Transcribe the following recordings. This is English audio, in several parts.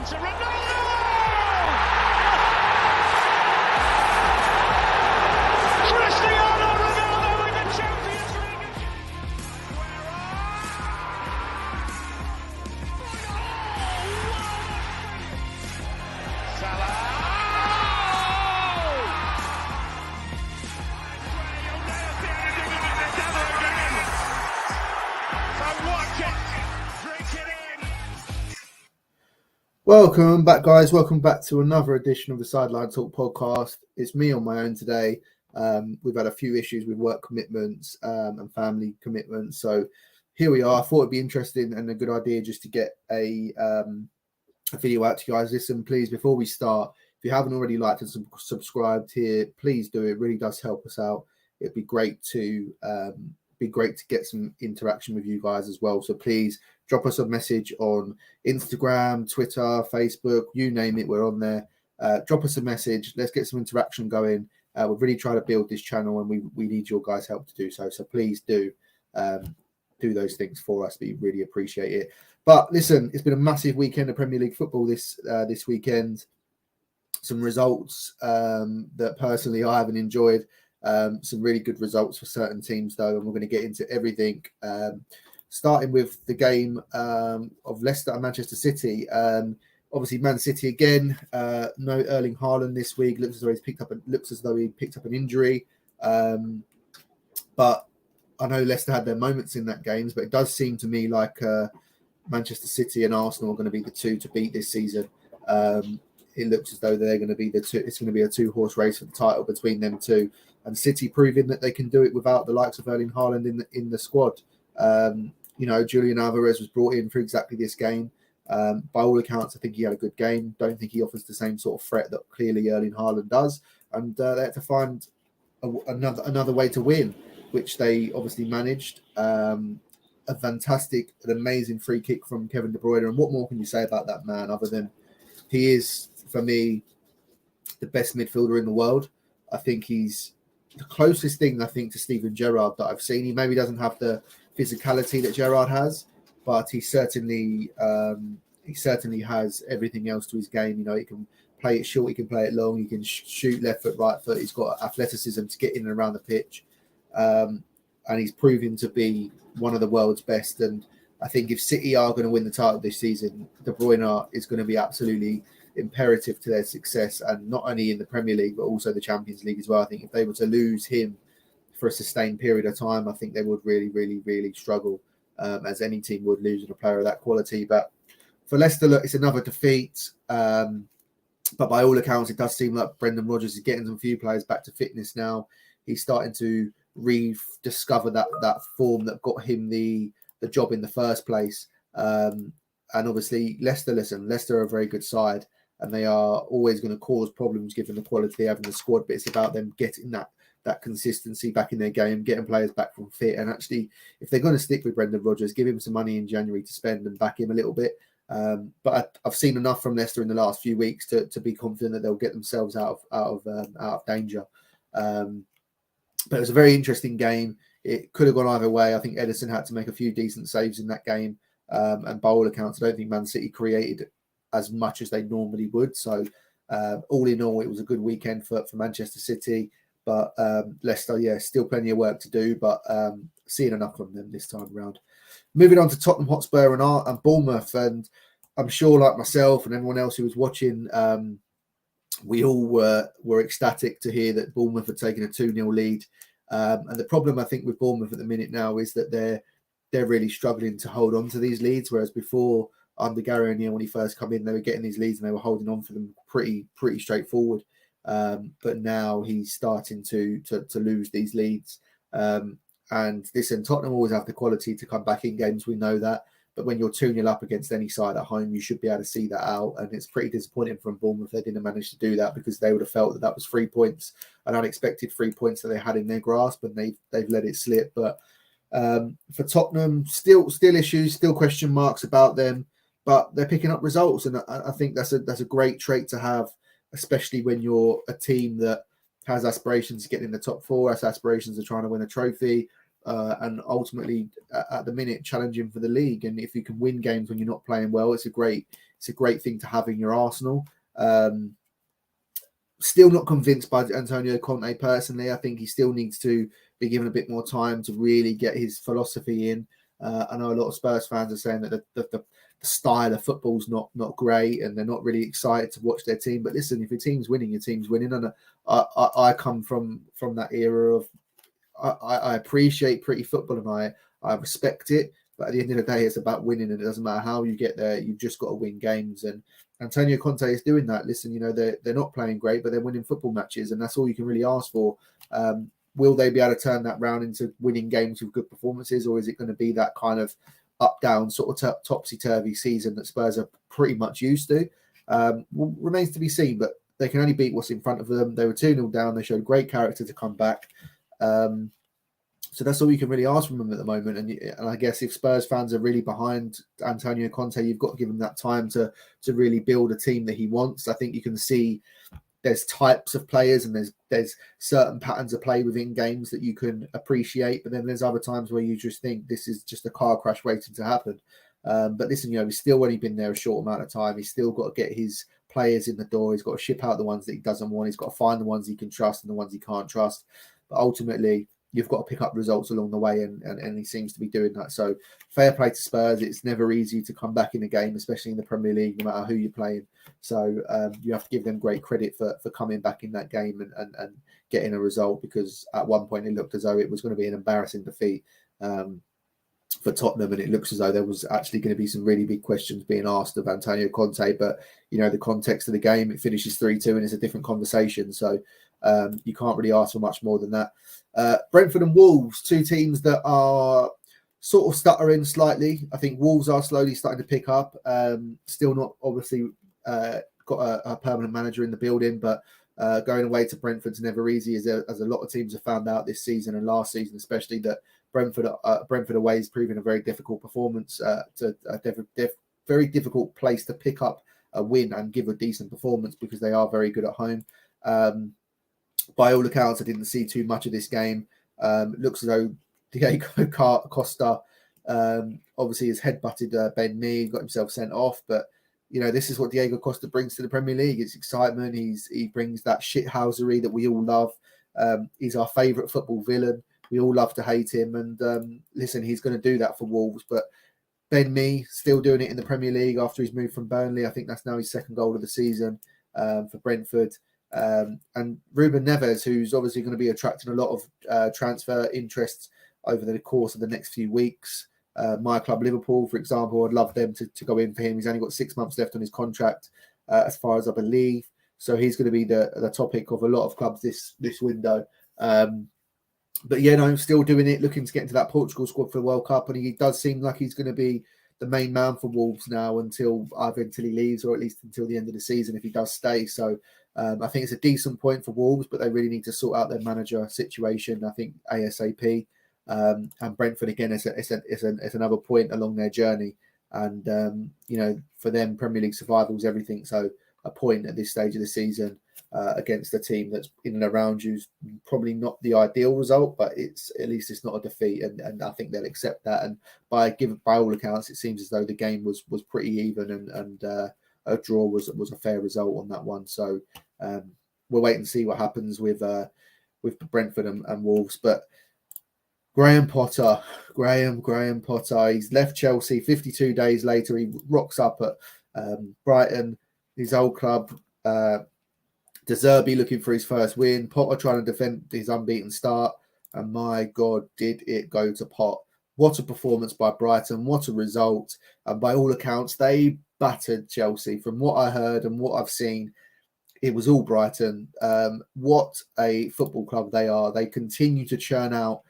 to Ronaldo! Cristiano Ronaldo in the Champions League! Salah! Welcome back, guys. Welcome back to another edition of the Sideline Talk podcast. It's me on my own today. We've had a few issues with work commitments and family commitments. So here we are. I thought it'd be interesting and a good idea just to get a video out to you guys. Listen, please, before we start, if you haven't already liked and subscribed here, please do. It really does help us out. It'd be great to get some interaction with you guys as well. So please drop us a message on Instagram, Twitter, Facebook, you name it, we're on there. Drop us a message. Let's get some interaction going. We're really trying to build this channel and we need your guys' help to do so. So please do those things for us. We really appreciate it. But listen, it's been a massive weekend of Premier League football this weekend. Some results that personally I haven't enjoyed. Some really good results for certain teams, though, and we're going to get into everything. Starting with the game of Leicester and Manchester City. Obviously, Man City again. No Erling Haaland this week. Looks as though he picked up an injury. But I know Leicester had their moments in that games, but it does seem to me like Manchester City and Arsenal are going to be the two to beat this season. It looks as though they're going to be the two. It's going to be a two-horse race for the title between them two. And City proving that they can do it without the likes of Erling Haaland in the squad. Julian Alvarez was brought in for exactly this game. By all accounts, I think he had a good game. Don't think he offers the same sort of threat that clearly Erling Haaland does. And they had to find another way to win, which they obviously managed. An amazing free kick from Kevin De Bruyne. And what more can you say about that man other than he is, for me, the best midfielder in the world? I think he's the closest thing, to Steven Gerrard that I've seen. He maybe doesn't have the physicality that Gerrard has, but he certainly has everything else to his game. He can play it short, he can play it long, he can shoot left foot, right foot. He's got athleticism to get in and around the pitch, and he's proven to be one of the world's best. And I think if City are going to win the title this season, De Bruyne is going to be absolutely imperative to their success, and not only in the Premier League but also the Champions League as well. I think if they were to lose him for a sustained period of time, I think they would really, really, really struggle, as any team would, losing a player of that quality. But for Leicester, look, it's another defeat. But by all accounts, it does seem like Brendan Rodgers is getting some few players back to fitness now. He's starting to rediscover that form that got him the job in the first place. And obviously, Leicester are a very good side, and they are always going to cause problems given the quality they have in the squad. But it's about them getting that consistency back in their game, getting players back from fit. And actually, if they're going to stick with Brendan Rodgers, give him some money in January to spend and back him a little bit. But I've seen enough from Leicester in the last few weeks to be confident that they'll get themselves out of danger. But it was a very interesting game. It could have gone either way. I think Ederson had to make a few decent saves in that game. And by all accounts, I don't think Man City created as much as they normally would. So all in all, it was a good weekend for Manchester City. But Leicester, still plenty of work to do, but seeing enough from them this time around. Moving on to Tottenham Hotspur and Bournemouth. And I'm sure, like myself and everyone else who was watching, we all were ecstatic to hear that Bournemouth had taken a 2-0 lead. And the problem, I think, with Bournemouth at the minute now is that they're really struggling to hold on to these leads, whereas before, under Gary O'Neill, when he first come in, they were getting these leads and they were holding on for them pretty straightforward. But now he's starting to lose these leads. And listen, Tottenham always have the quality to come back in games. We know that. But when you're 2-0 up against any side at home, you should be able to see that out. And it's pretty disappointing from Bournemouth they didn't manage to do that, because they would have felt that was 3 points, an unexpected 3 points that they had in their grasp, and they've let it slip. But for Tottenham, still issues, still question marks about them, but they're picking up results. And I think that's a great trait to have, especially when you're a team that has aspirations to get in the top four, has aspirations of trying to win a trophy, and ultimately at the minute challenging for the league. And if you can win games when you're not playing well, it's a great it's a great thing to have in your arsenal. Still not convinced by Antonio Conte personally. I think he still needs to be given a bit more time to really get his philosophy in. I know a lot of Spurs fans are saying that the style of football's not great and they're not really excited to watch their team. But listen, if your team's winning, your team's winning. And I come from that era of I appreciate pretty football and I respect it. But at the end of the day, it's about winning, and it doesn't matter how you get there. You've just got to win games. And Antonio Conte is doing that. Listen, you know, they're not playing great, but they're winning football matches, and that's all you can really ask for. Will they be able to turn that round into winning games with good performances, or is it going to be that kind of up-down sort of topsy-turvy season that Spurs are pretty much used to? Remains to be seen, but they can only beat what's in front of them. They were 2-0 down. They showed great character to come back. So that's all you can really ask from them at the moment. And I guess if Spurs fans are really behind Antonio Conte, you've got to give him that time to really build a team that he wants. I think you can see there's types of players and there's certain patterns of play within games that you can appreciate. But then there's other times where you just think this is just a car crash waiting to happen. But listen, you know, he's still only been there a short amount of time. He's still got to get his players in the door. He's got to ship out the ones that he doesn't want. He's got to find the ones he can trust and the ones he can't trust. But ultimately, you've got to pick up results along the way, and he seems to be doing that. So fair play to Spurs. It's never easy to come back in a game, especially in the Premier League, no matter who you're playing. So you have to give them great credit for coming back in that game and getting a result, because at one point it looked as though it was going to be an embarrassing defeat for Tottenham, and it looks as though there was actually going to be some really big questions being asked of Antonio Conte. But, you know, the context of the game, it finishes 3-2 and it's a different conversation. So you can't really ask for much more than that. Brentford and Wolves, two teams that are sort of stuttering slightly. I think Wolves are slowly starting to pick up. Still not obviously got a permanent manager in the building, but going away to Brentford's never easy, as a lot of teams have found out this season and last season, especially, that Brentford away is proving a very difficult performance, very difficult place to pick up a win and give a decent performance, because they are very good at home. By all accounts, I didn't see too much of this game. Looks as though Diego Costa obviously has headbutted Ben Mee, got himself sent off. But, you know, this is what Diego Costa brings to the Premier League. It's excitement. He brings that shithousery that we all love. He's our favourite football villain. We all love to hate him. And listen, he's going to do that for Wolves. But Ben Mee still doing it in the Premier League after he's moved from Burnley. I think that's now his second goal of the season for Brentford. And Ruben Neves, who's obviously going to be attracting a lot of transfer interest over the course of the next few weeks. My club, Liverpool, for example, I'd love them to go in for him. He's only got 6 months left on his contract, as far as I believe. So he's going to be the topic of a lot of clubs this window. But yeah, no, still doing it, looking to get into that Portugal squad for the World Cup. And he does seem like he's going to be the main man for Wolves now until he leaves, or at least until the end of the season if he does stay. So I think it's a decent point for Wolves, but they really need to sort out their manager situation, I think, ASAP. And Brentford, again, is another point along their journey. And, you know, for them, Premier League survival is everything. So a point at this stage of the season against a team that's in and around you's probably not the ideal result, but at least it's not a defeat. And I think they'll accept that. And by all accounts, it seems as though the game was pretty even, and a draw was a fair result on that one. So we'll wait and see what happens with Brentford and Wolves. But Graham Potter, he's left Chelsea 52 days later. He rocks up at Brighton, his old club. Zerbi looking for his first win. Potter trying to defend his unbeaten start. And my God, did it go to pot. What a performance by Brighton. What a result. And by all accounts, they battered Chelsea. From what I heard and what I've seen, it was all Brighton. What a football club they are. They continue to churn out,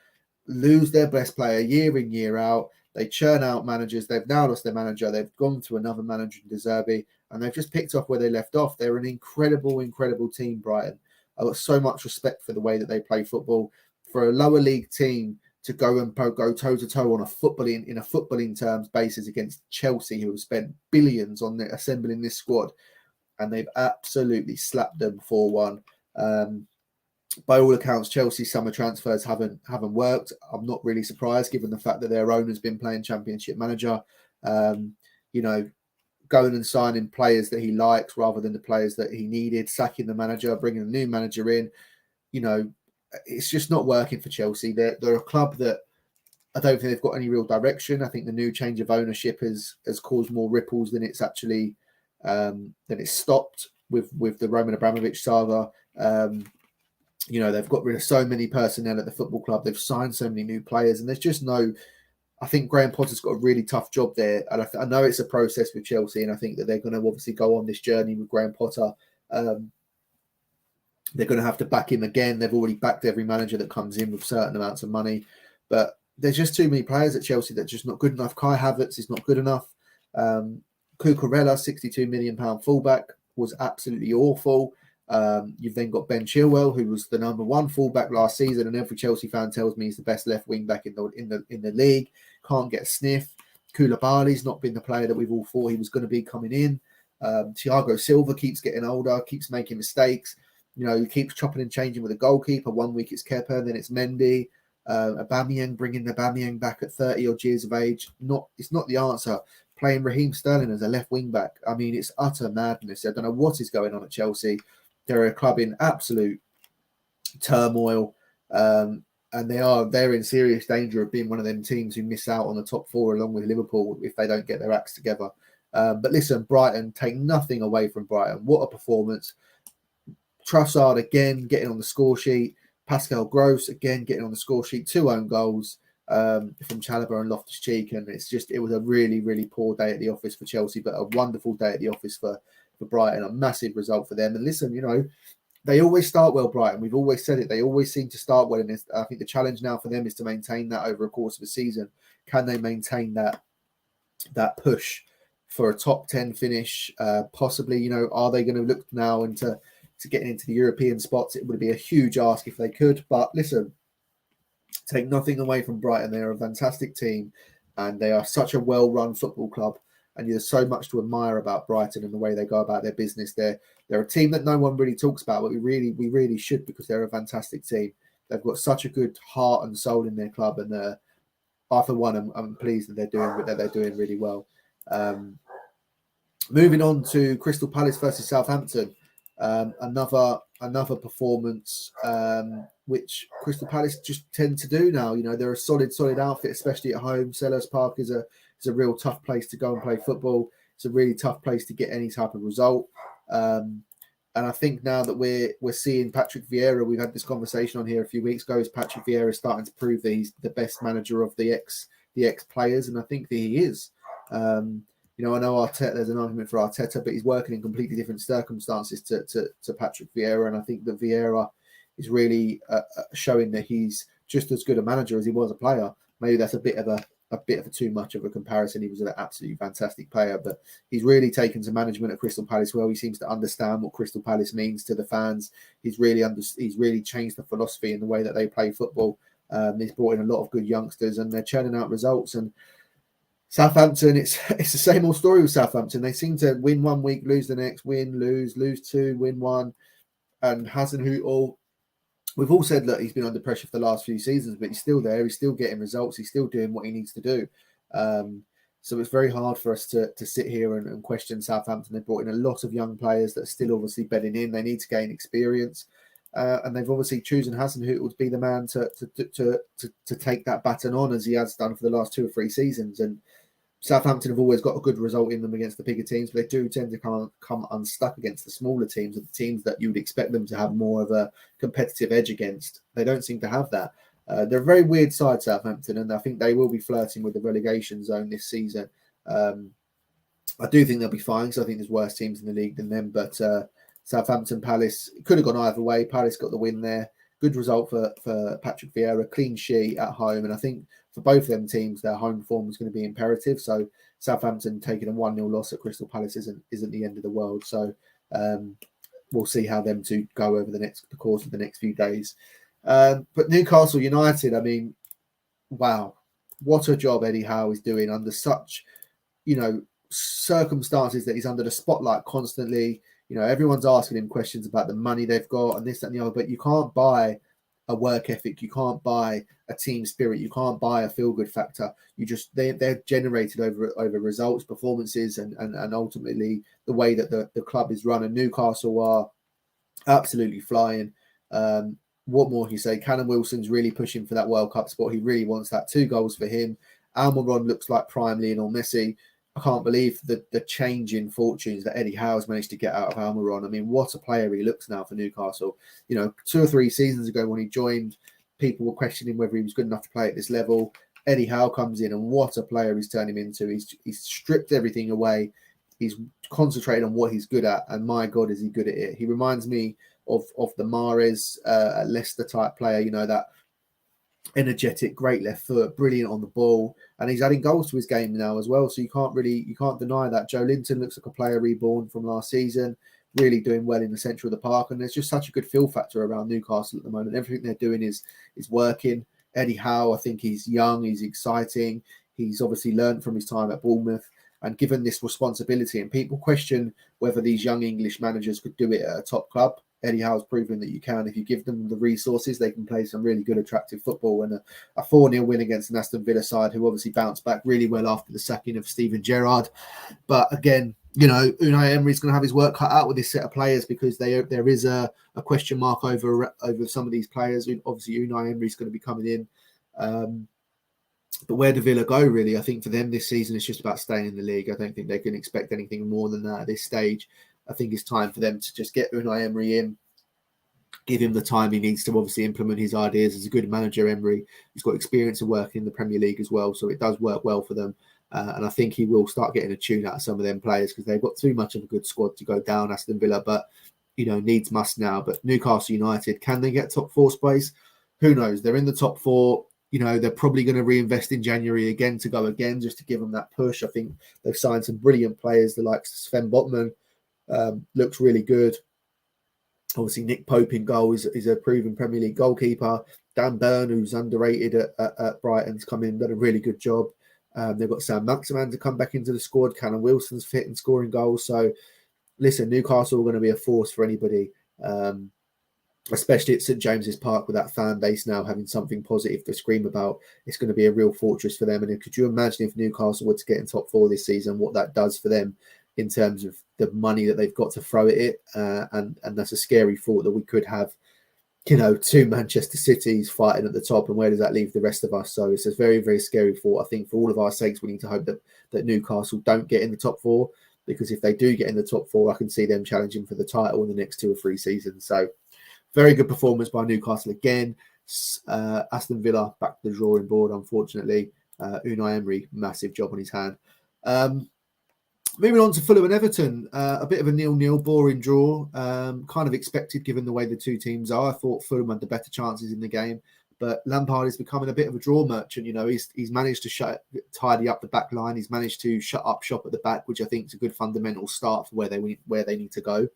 lose their best player year in, year out. They churn out managers. They've now lost their manager. They've gone to another manager in Zerbi, and they've just picked off where they left off. They're an incredible, incredible team, Brighton. I've got so much respect for the way that they play football. For a lower league team to go toe-to-toe on a footballing terms basis against Chelsea, who have spent billions on assembling this squad, and they've absolutely slapped them 4-1. By all accounts, Chelsea's summer transfers haven't worked. I'm not really surprised, given the fact that their owner's been playing Championship manager. You know, going and signing players that he likes rather than the players that he needed, sacking the manager, bringing a new manager in. It's just not working for Chelsea. They're a club that I don't think they've got any real direction. I think the new change of ownership has caused more ripples than it's actually than it's stopped with the Roman Abramovich saga. They've got rid of so many personnel at the football club. They've signed so many new players, and there's just no. I think Graham Potter's got a really tough job there, and I know it's a process with Chelsea, and I think that they're going to obviously go on this journey with Graham Potter. They're going to have to back him again. They've already backed every manager that comes in with certain amounts of money, but there's just too many players at Chelsea that are just not good enough. Kai Havertz is not good enough. Cucurella, £62 million fullback, was absolutely awful. You've then got Ben Chilwell, who was the number one fullback last season, and every Chelsea fan tells me he's the best left wing back in the league. Can't get a sniff. Koulibaly's not been the player that we've all thought he was going to be coming in. Thiago Silva keeps getting older, keeps making mistakes. He keeps chopping and changing with a goalkeeper. 1 week it's Kepa, then it's Mendy. Aubameyang, bringing Aubameyang back at 30 odd years of age. It's not the answer. Playing Raheem Sterling as a left wing back. I mean, it's utter madness. I don't know what is going on at Chelsea. They're a club in absolute turmoil, and they're in serious danger of being one of them teams who miss out on the top four along with Liverpool if they don't get their acts together. But listen, Brighton, take nothing away from Brighton. What a performance. Trossard again getting on the score sheet. Pascal Gross again getting on the score sheet. 2 own goals from Chalobah and Loftus-Cheek, and it was a really, really poor day at the office for Chelsea, but a wonderful day at the office for Brighton. A massive result for them. And listen, they always start well, Brighton. We've always said it. They always seem to start well, and I think the challenge now for them is to maintain that over a course of a season. Can they maintain that push for a top 10 finish? Possibly, are they going to look now into getting into the European spots? It would be a huge ask if they could. But listen, take nothing away from Brighton. They are a fantastic team, and they are such a well-run football club. And there's so much to admire about Brighton and the way they go about their business. They're a team that no one really talks about, but we really should, because they're a fantastic team. They've got such a good heart and soul in their club, and I, for one, I'm pleased that they're doing really well. Moving on to Crystal Palace versus Southampton. Another performance which Crystal Palace just tend to do now. They're a solid outfit, especially at home. Selhurst Park is a real tough place to go and play football. It's a really tough place to get any type of result. And I think now that we're seeing Patrick Vieira, we've had this conversation on here a few weeks ago, is Patrick Vieira starting to prove that he's the best manager of the ex players, and I think that he is. I know Arteta, there's an argument for Arteta, but he's working in completely different circumstances to Patrick Vieira. And I think that Vieira is really showing that he's just as good a manager as he was a player. Maybe that's a bit of a too much of a comparison. He was an absolutely fantastic player, but he's really taken to management at Crystal Palace well. He seems to understand what Crystal Palace means to the fans. He's really changed the philosophy in the way that they play football. He's brought in a lot of good youngsters, and they're churning out results. And Southampton, it's the same old story with Southampton. They seem to win 1 week, lose the next, win, lose 2, win 1. And Hasenhüttl, we've all said, look, he's been under pressure for the last few seasons, but he's still there. He's still getting results. He's still doing what he needs to do. So it's very hard for us to sit here and question Southampton. They've brought in a lot of young players that are still obviously bedding in. They need to gain experience. And they've obviously chosen Hasenhüttl to be the man to take that baton on, as he has done for the last 2 or 3 seasons. And Southampton have always got a good result in them against the bigger teams, but they do tend to come unstuck against the smaller teams, or the teams that you would expect them to have more of a competitive edge against. They don't seem to have that. They're a very weird side, Southampton, and I think they will be flirting with the relegation zone this season. I do think they'll be fine, because I think there's worse teams in the league than them, but Southampton, Palace, it could have gone either way. Palace got the win there. Good result for Patrick Vieira, clean sheet at home. And I think for both of them teams, their home form is going to be imperative. So Southampton taking a 1-0 loss at Crystal Palace isn't the end of the world. So we'll see how them two go over the course of the next few days. But Newcastle United, I mean, wow, what a job Eddie Howe is doing under such, circumstances that he's under the spotlight constantly. Everyone's asking him questions about the money they've got and this, that, and the other, but you can't buy a work ethic. You can't buy a team spirit. You can't buy a feel good factor. They're generated over results, performances, and ultimately the way that the club is run. And Newcastle are absolutely flying. What more can you say? Callum Wilson's really pushing for that World Cup spot. He really wants that. 2 goals for him. Almiron looks like prime Lionel Messi. I can't believe the change in fortunes that Eddie Howe's managed to get out of Almiron. I mean, what a player he looks now for Newcastle. 2 or 3 seasons ago when he joined, people were questioning whether he was good enough to play at this level. Eddie Howe comes in, and what a player he's turned him into. He's stripped everything away. He's concentrated on what he's good at, and my God, is he good at it. He reminds me of the Mahrez, Leicester type player, that energetic, great left foot, brilliant on the ball, and he's adding goals to his game now as well. So you can't deny that. Joe Linton looks like a player reborn from last season, really doing well in the centre of the park, and there's just such a good feel factor around Newcastle at the moment. Everything they're doing is working. Eddie Howe, I think he's young, he's exciting, he's obviously learned from his time at Bournemouth, and given this responsibility, and people question whether these young English managers could do it at a top club. Eddie Howe's proven that you can. If you give them the resources, they can play some really good, attractive football. And a 4-0 win against an Aston Villa side who obviously bounced back really well after the sacking of Steven Gerrard. But again, Unai Emery's going to have his work cut out with this set of players, because there is a question mark over some of these players. Obviously, Unai Emery's going to be coming in. But where do Villa go, really? I think for them this season, it's just about staying in the league. I don't think they can expect anything more than that at this stage. I think it's time for them to just get Unai Emery in, give him the time he needs to obviously implement his ideas. As a good manager, Emery, he's got experience of working in the Premier League as well, so it does work well for them. And I think he will start getting a tune out of some of them players, because they've got too much of a good squad to go down, Aston Villa. But, needs must now. But Newcastle United, can they get top 4 space? Who knows? They're in the top 4. They're probably going to reinvest in January again to go again, just to give them that push. I think they've signed some brilliant players, the likes of Sven Botman. Looks really good. Obviously, Nick Pope in goal is a proven Premier League goalkeeper. Dan Burn, who's underrated at Brighton's come in, done a really good job. They've got Sam Maximan to come back into the squad. Callum Wilson's fit and scoring goals. So, listen, Newcastle are going to be a force for anybody, especially at St James's Park with that fan base now having something positive to scream about. It's going to be a real fortress for them. And could you imagine if Newcastle were to get in top 4 this season, what that does for them in terms of the money that they've got to throw at it? And that's a scary thought that we could have, 2 Manchester Cities fighting at the top, and where does that leave the rest of us? So it's a very, very scary thought. I think for all of our sakes, we need to hope that Newcastle don't get in the top 4, because if they do get in the top 4, I can see them challenging for the title in the next 2 or 3 seasons. So very good performance by Newcastle again. Aston Villa back to the drawing board, unfortunately. Unai Emery, massive job on his hand. Moving on to Fulham and Everton, a bit of a 0-0 boring draw, kind of expected given the way the 2 teams are. I thought Fulham had the better chances in the game, but Lampard is becoming a bit of a draw merchant. He's managed to tidy up the back line. He's managed to shut up shop at the back, which I think is a good fundamental start for where they need to go.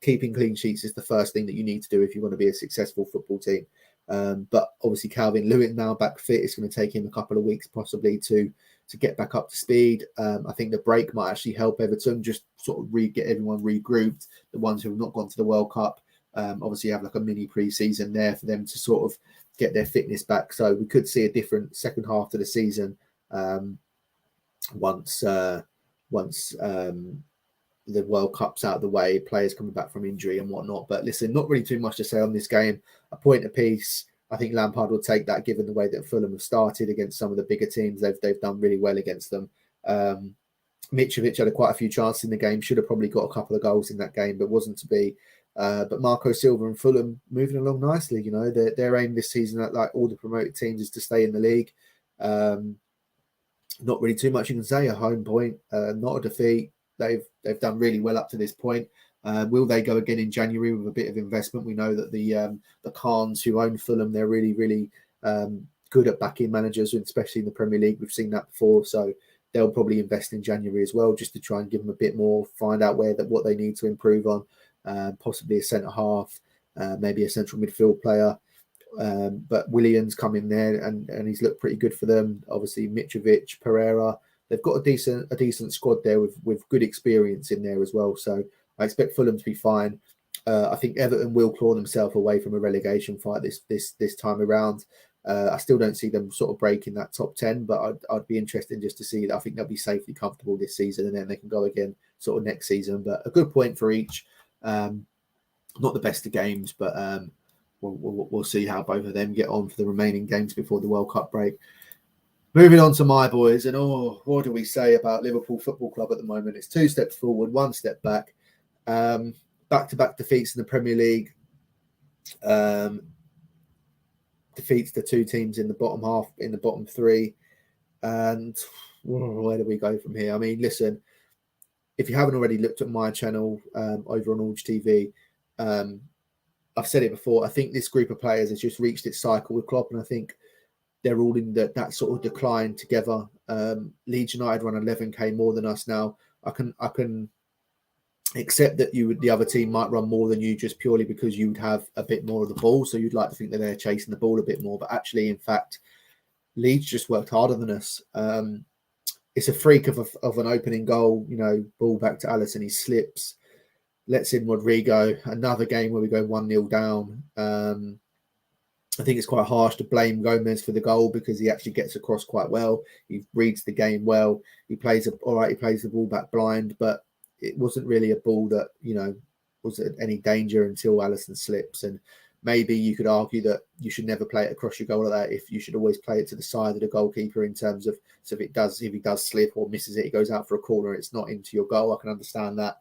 Keeping clean sheets is the first thing that you need to do if you want to be a successful football team. But obviously Calvin Lewin now back fit. It's going to take him a couple of weeks possibly to get back up to speed. I think the break might actually help Everton just sort of get everyone regrouped. The ones who have not gone to the World Cup obviously have like a mini pre-season there for them to sort of get their fitness back. So we could see a different second half to the season once the World Cup's out of the way, players coming back from injury and whatnot. But listen, not really too much to say on this game. A point apiece. I think Lampard will take that, given the way that Fulham have started against some of the bigger teams. They've done really well against them. Mitrovic had quite a few chances in the game. Should have probably got a couple of goals in that game, but wasn't to be. But Marco Silva and Fulham moving along nicely. Their aim this season, like all the promoted teams, is to stay in the league. Not really too much you can say. A home point, not a defeat. They've done really well up to this point. Will they go again in January with a bit of investment? We know that the Khans who own Fulham, they're really, really good at backing managers, especially in the Premier League. We've seen that before. So they'll probably invest in January as well, just to try and give them a bit more, find out what they need to improve on, possibly a centre half, maybe a central midfield player. But Williams come in there and he's looked pretty good for them. Obviously Mitrovic, Pereira, they've got a decent squad there with good experience in there as well. So I expect Fulham to be fine. I think Everton will claw themselves away from a relegation fight this time around. I still don't see them sort of breaking that top 10, but I'd be interested just to see that. I think they'll be safely comfortable this season, and then they can go again sort of next season. But a good point for each. Not the best of games, but we'll see how both of them get on for the remaining games before the World Cup break. Moving on to my boys, and what do we say about Liverpool Football Club at the moment? It's 2 steps forward, 1 step back. Back-to-back defeats in the Premier League. Defeats the 2 teams in the bottom half, in the bottom 3. And where do we go from here? I mean, listen, if you haven't already looked at my channel over on Orge TV, I've said it before, I think this group of players has just reached its cycle with Klopp, and I think they're all in that sort of decline together. Leeds United run 11k more than us now. I can accept that the other team might run more than you just purely because you'd have a bit more of the ball, so you'd like to think that they're chasing the ball a bit more, but actually, in fact, Leeds just worked harder than us. It's a freak of an opening goal, ball back to Alisson, he slips, lets in Rodrigo. Another game where we go 1-0 down. I think it's quite harsh to blame Gomez for the goal because he actually gets across quite well. He reads the game well. He plays the ball back blind, but it wasn't really a ball that, was at any danger until Alisson slips. And maybe you could argue that you should never play it across your goal like that. If you should always play it to the side of the goalkeeper in terms of, so if he does slip or misses it, he goes out for a corner, it's not into your goal. I can understand that.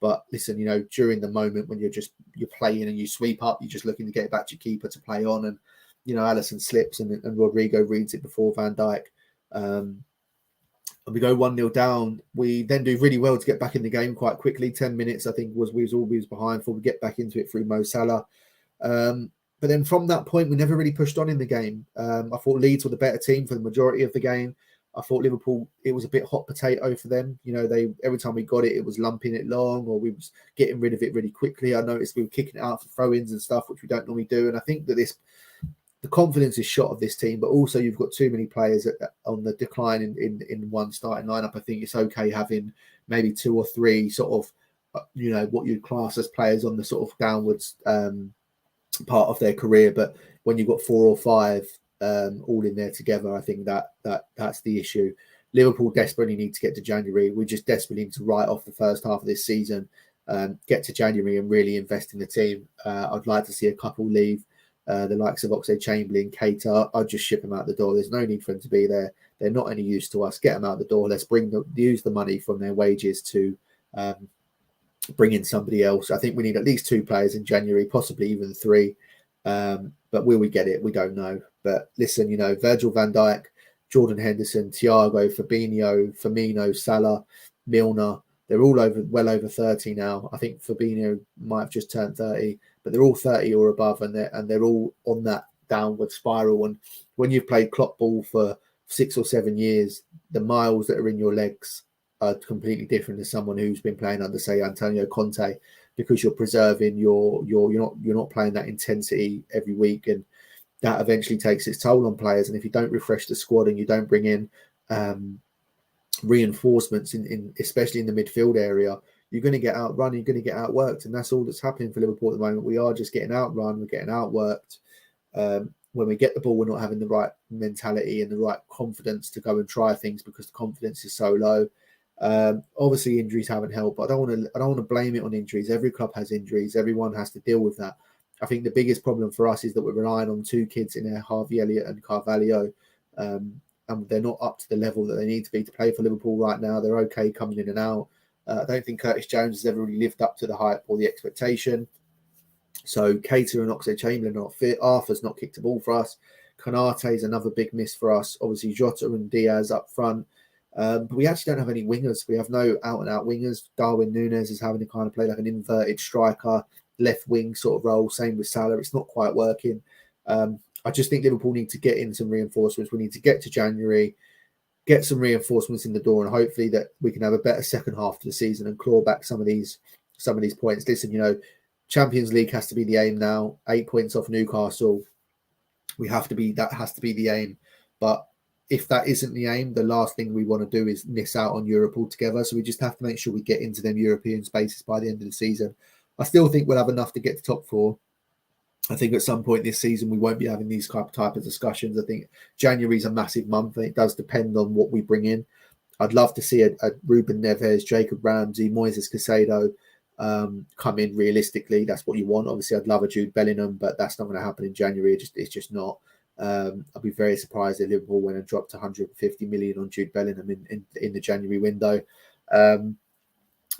But listen, during the moment when you're playing and you sweep up, you're just looking to get it back to your keeper to play on. And, Alisson slips and Rodrigo reads it before Van Dijk. And we go 1-0 down. We then do really well to get back in the game quite quickly. 10 minutes, I think, we was behind before we get back into it through Mo Salah. But then from that point, we never really pushed on in the game. I thought Leeds were the better team for the majority of the game. I thought Liverpool, it was a bit hot potato for them. They every time we got it, it was lumping it long or we was getting rid of it really quickly. I noticed we were kicking it out for throw-ins and stuff, which we don't normally do. And I think that the confidence is shot of this team, but also you've got too many players on the decline in one starting lineup. I think it's okay having maybe 2 or 3 sort of, what you'd class as players on the sort of downwards part of their career. But when you've got 4 or 5 all in there together, I think that's the issue. Liverpool desperately need to get to January. We just desperately need to write off the first half of this season, get to January and really invest in the team. I'd like to see a couple leave. The likes of Oxlade-Chamberlain, Keita, I'd just ship them out the door. There's no need for them to be there. They're not any use to us. Get them out the door. Let's use the money from their wages to bring in somebody else. I think we need at least 2 players in January, possibly even 3. But will we get it? We don't know. But listen, Virgil van Dijk, Jordan Henderson, Thiago, Fabinho, Firmino, Salah, Milner, they're all well over 30 now. I think Fabinho might have just turned 30, but they're all 30 or above, and they're all on that downward spiral. And when you've played Klopp ball for 6 or 7 years, the miles that are in your legs are completely different to someone who's been playing under, say, Antonio Conte, because you're preserving you're not playing that intensity every week, and that eventually takes its toll on players. And if you don't refresh the squad and you don't bring in reinforcements in especially in the midfield area, you're going to get outrun, you're going to get outworked, and that's all that's happening for Liverpool at the moment. We are just getting outrun, we're getting outworked. When we get the ball, we're not having the right mentality and the right confidence to go and try things because the confidence is so low. Obviously injuries haven't helped, but I don't want to blame it on injuries. Every club has injuries, everyone has to deal with that. I think the biggest problem for us is that we're relying on 2 kids in there, Harvey Elliott and Carvalho, and they're not up to the level that they need to be to play for Liverpool right now. They're okay coming in and out. I don't think Curtis Jones has ever really lived up to the hype or the expectation. So Keita and Oxlade-Chamberlain are not fit. Arthur's not kicked a ball for us. Konate is another big miss for us. Obviously Jota and Diaz up front. But we actually don't have any wingers. We have no out-and-out wingers. Darwin Núñez is having to kind of play like an inverted striker, left wing sort of role. Same with Salah. It's not quite working. I just think Liverpool need to get in some reinforcements. We need to get to January, get some reinforcements in the door, and hopefully that we can have a better second half to the season and claw back some of these points. Listen, Champions League has to be the aim now. 8 points off Newcastle. That has to be the aim. But if that isn't the aim, the last thing we want to do is miss out on Europe altogether. So we just have to make sure we get into them European spaces by the end of the season. I still think we'll have enough to get to top four. I think at some point this season we won't be having these type of discussions. I think January is a massive month, and it does depend on what we bring in. I'd love to see a Ruben Neves, Jacob Ramsey, Moises Caicedo come in realistically. That's what you want. Obviously, I'd love a Jude Bellingham, but that's not going to happen in January. It's just not. I'd be very surprised if Liverpool went and dropped 150 million on Jude Bellingham in the January window.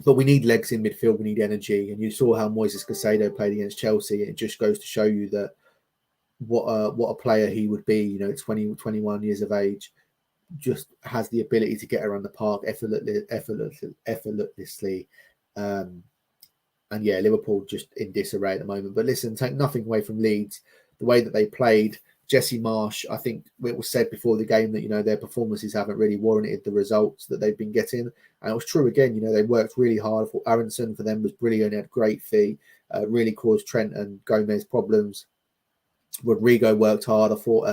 But we need legs in midfield. We need energy. And you saw how Moises Caicedo played against Chelsea. It just goes to show you that what a player he would be. 20, 21 years of age, just has the ability to get around the park effortlessly. And yeah, Liverpool just in disarray at the moment. But listen, take nothing away from Leeds. The way that they played, Jesse Marsch, I think it was said before the game that, their performances haven't really warranted the results that they've been getting. And it was true again. They worked really hard. For Aronson, for them, was brilliant. He had great feet, really caused Trent and Gomez problems. Rodrigo worked hard. I thought,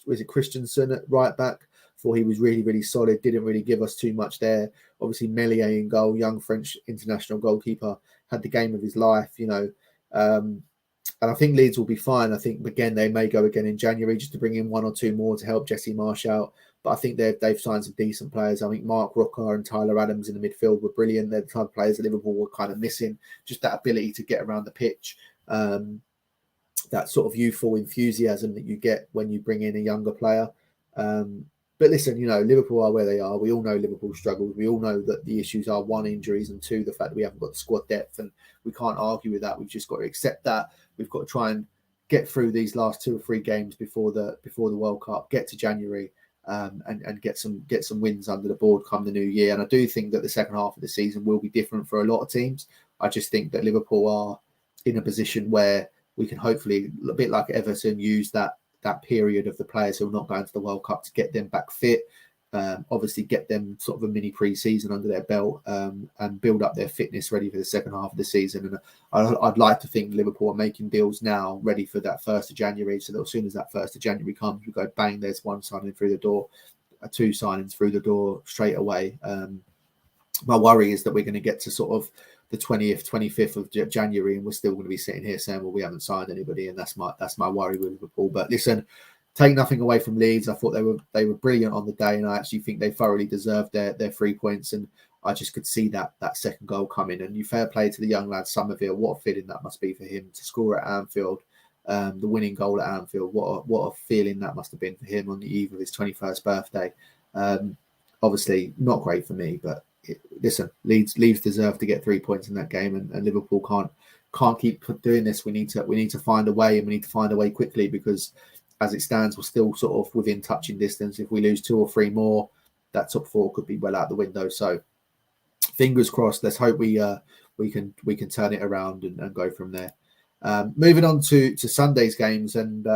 was it Christensen at right back? Thought he was really, really solid. Didn't really give us too much there. Obviously, Meslier in goal, young French international goalkeeper, had the game of his life, and I think Leeds will be fine. I think, again, they may go again in January just to bring in one or two more to help Jesse Marsch out. But I think they've signed some decent players. I think Mark Rocker and Tyler Adams in the midfield were brilliant. They're the type of players that Liverpool were kind of missing, just that ability to get around the pitch. That sort of youthful enthusiasm that you get when you bring in a younger player. But listen, Liverpool are where they are. We all know Liverpool struggles. We all know that the issues are, one, injuries, and two, the fact that we haven't got the squad depth, and we can't argue with that. We've just got to accept that. We've got to try and get through these last 2 or 3 games before the World Cup, get to January, and get some wins under the board come the new year. And I do think that the second half of the season will be different for a lot of teams. I just think that Liverpool are in a position where we can hopefully, a bit like Everton, use that period of the players who are not going to the World Cup to get them back fit, obviously get them sort of a mini pre-season under their belt, and build up their fitness ready for the second half of the season. And I'd like to think Liverpool are making deals now ready for that 1st of January, so that as soon as that 1st of January comes, we go bang, there's one signing through the door, 2 signings through the door straight away. My worry is that we're going to get to sort of the 20th, 25th of January, and we're still going to be sitting here saying, well, we haven't signed anybody, and that's my worry with Liverpool. But listen, take nothing away from Leeds. I thought they were brilliant on the day, and I actually think they thoroughly deserved their 3 points, and I just could see that second goal coming. And you fair play to the young lad Somerville. What a feeling that must be for him to score at Anfield, the winning goal at Anfield. What a feeling that must have been for him on the eve of his 21st birthday. Obviously, not great for me, but listen, Leeds deserve to get 3 points in that game, and Liverpool can't keep doing this. We need to find a way, and we need to find a way quickly, because as it stands, we're still sort of within touching distance. If we lose 2 or 3 more, that top 4 could be well out the window. So fingers crossed. Let's hope we can turn it around and go from there. Moving on to Sunday's games, and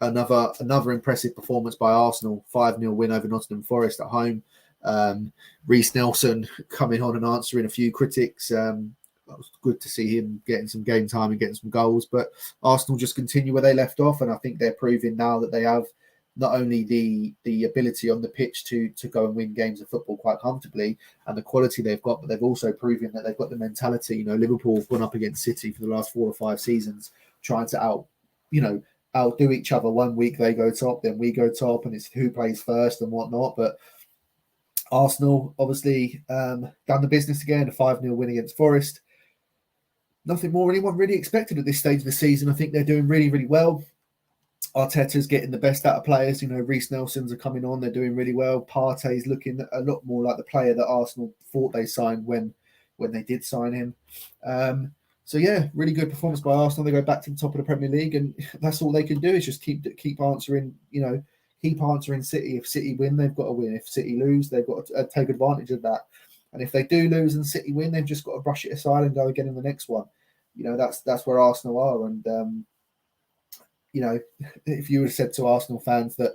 another impressive performance by Arsenal. 5-0 win over Nottingham Forest at home. Reece Nelson coming on and answering a few critics. It was good to see him getting some game time and getting some goals. But Arsenal just continue where they left off, and I think they're proving now that they have not only the ability on the pitch to go and win games of football quite comfortably, and the quality they've got, but they've also proven that they've got the mentality. Liverpool have gone up against City for the last 4 or 5 seasons, trying to outdo each other. One week they go top, then we go top, and it's who plays first and whatnot. But Arsenal obviously done the business again, a 5-0 win against Forest. Nothing more anyone really expected at this stage of the season. I think they're doing really, really well. Arteta's getting the best out of players. Reece Nelson's are coming on. They're doing really well. Partey's looking a lot more like the player that Arsenal thought they signed when they did sign him. So yeah, really good performance by Arsenal. They go back to the top of the Premier League, and that's all they can do is just keep answering. Keep answering City. If City win, they've got to win. If City lose, they've got to take advantage of that. And if they do lose and City win, they've just got to brush it aside and go again in the next one. That's where Arsenal are. And if you would have said to Arsenal fans that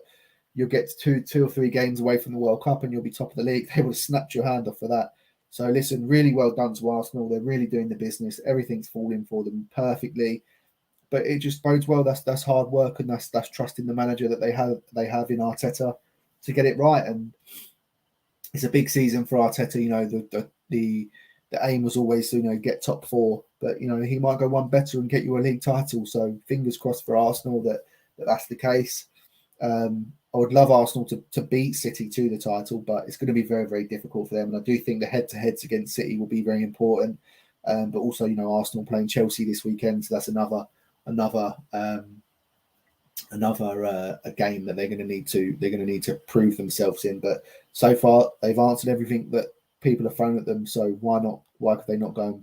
you'll get 2 or 3 games away from the World Cup and you'll be top of the league, they would have snapped your hand off for that. So listen, really well done to Arsenal. They're really doing the business. Everything's falling for them perfectly. But it just bodes well. That's hard work, and that's trusting the manager that they have in Arteta to get it right. And it's a big season for Arteta. The aim was always to get top 4 but he might go one better and get you a league title. So fingers crossed for Arsenal that's the case. I would love Arsenal to beat City to the title, but it's going to be very, very difficult for them. And I do think the head-to-heads against City will be very important. But also, Arsenal playing Chelsea this weekend, so that's another a game that they're going to need to prove themselves in. But so far, they've answered everything that people have thrown at them. So why could they not go and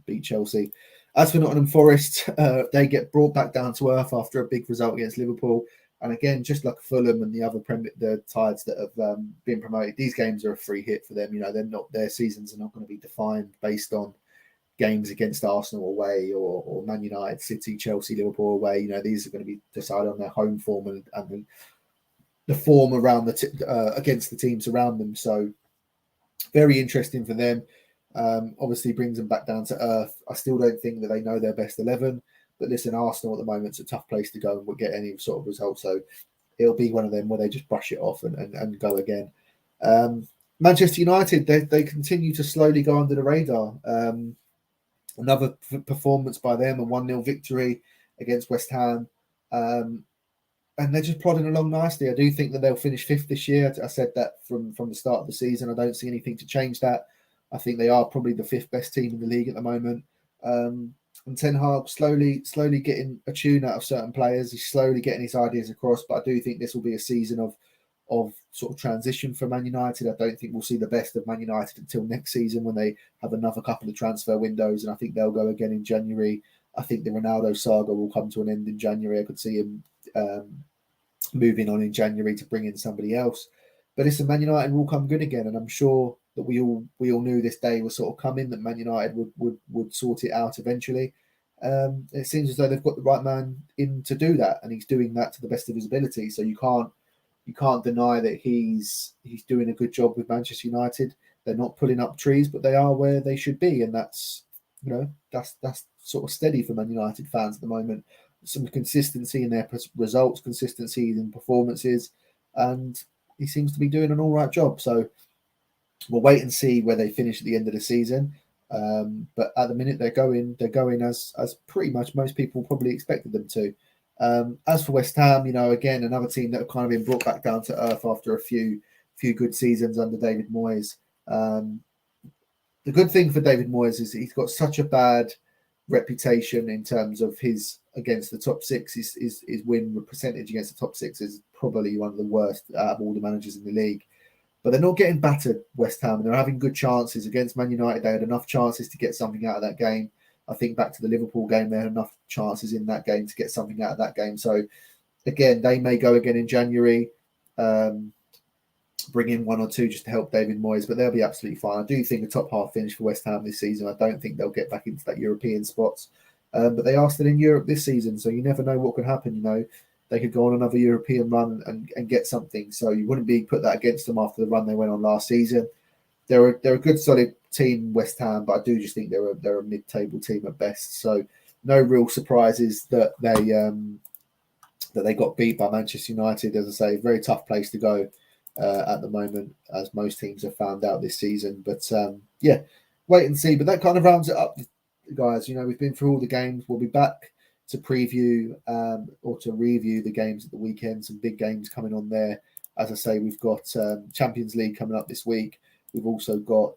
beat Chelsea? As for Nottingham Forest, they get brought back down to earth after a big result against Liverpool. And again, just like Fulham and the other the sides that have been promoted, these games are a free hit for them. Their seasons are not going to be defined based on games against Arsenal away or Man United, City, Chelsea, Liverpool away. These are going to be decided on their home form and the form around against the teams around them. So very interesting for them. Obviously brings them back down to earth. I still don't think that they know their best 11. But listen, Arsenal at the moment, it's a tough place to go and get any sort of result. So it'll be one of them where they just brush it off and go again. Manchester United, they continue to slowly go under the radar. Another performance by them, a 1-0 victory against West Ham. And they're just plodding along nicely. I do think that they'll finish 5th this year. I said that from the start of the season. I don't see anything to change that. I think they are probably the 5th best team in the league at the moment. And Ten Hag slowly getting a tune out of certain players. He's slowly getting his ideas across. But I do think this will be a season of sort of transition for Man United. I don't think we'll see the best of Man United until next season when they have another couple of transfer windows. And I think they'll go again in January. I think the Ronaldo saga will come to an end in January. I could see him moving on in January to bring in somebody else. But listen, Man United will come good again. And I'm sure that we all knew this day was sort of coming, that Man United would sort it out eventually. It seems as though they've got the right man in to do that, and he's doing that to the best of his ability. So you can't deny that he's doing a good job with Manchester United. They're not pulling up trees, but they are where they should be, and that's sort of steady for Man United fans at the moment. Some consistency in their results, consistency in performances, and he seems to be doing an all right job. So we'll wait and see where they finish at the end of the season. But at the minute they're going as pretty much most people probably expected them to. As for West Ham, again, another team that have kind of been brought back down to earth after a few good seasons under David Moyes. The good thing for David Moyes is he's got such a bad reputation in terms of his against the top six. His win percentage against the top six is probably one of the worst out of all the managers in the league. But they're not getting battered, West Ham, and they're having good chances. Against Man United, they had enough chances to get something out of that game. I think back to the Liverpool game, they had enough chances in that game to get something out of that game. So, again, they may go again in January, bring in one or two just to help David Moyes, but they'll be absolutely fine. I do think a top half finish for West Ham this season. I don't think they'll get back into that European spots. But they are still in Europe this season, so you never know what could happen, They could go on another European run and get something. So you wouldn't be put that against them after the run they went on last season. They're a good solid team, West Ham, but I do just think they're a mid-table team at best. So no real surprises that they got beat by Manchester United. As I say, very tough place to go at the moment, as most teams have found out this season. But wait and see. But that kind of rounds it up, guys. We've been through all the games. We'll be back to preview or to review the games at the weekend. Some big games coming on there. As I say, we've got Champions League coming up this week. We've also got,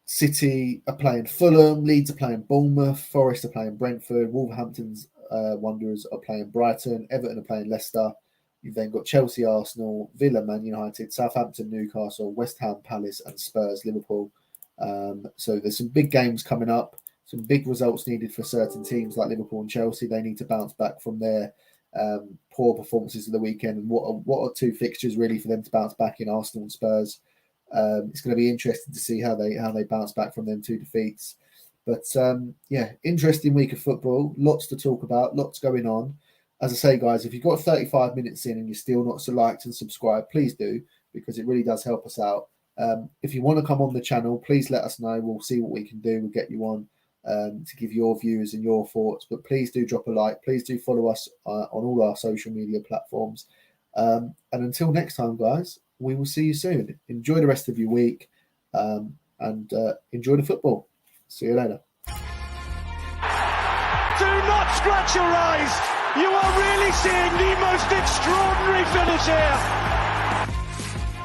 City are playing Fulham, Leeds are playing Bournemouth, Forest are playing Brentford, Wolverhampton's Wanderers are playing Brighton, Everton are playing Leicester. You've then got Chelsea, Arsenal, Villa, Man United, Southampton, Newcastle, West Ham, Palace, and Spurs, Liverpool. So there's some big games coming up. Some big results needed for certain teams like Liverpool and Chelsea. They need to bounce back from their poor performances of the weekend. And what are two fixtures really for them to bounce back in, Arsenal and Spurs? It's going to be interesting to see how they bounce back from them two defeats. But interesting week of football. Lots to talk about. Lots going on. As I say, guys, if you've got 35 minutes in and you're still not so liked and subscribed, please do, because it really does help us out. If you want to come on the channel, please let us know. We'll see what we can do. We'll get you on. To give your views and your thoughts, but please do drop a like. Please do follow us on all our social media platforms. And until next time, guys, we will see you soon. Enjoy the rest of your week, and and enjoy the football. See you later. Do not scratch your eyes. You are really seeing the most extraordinary finish here.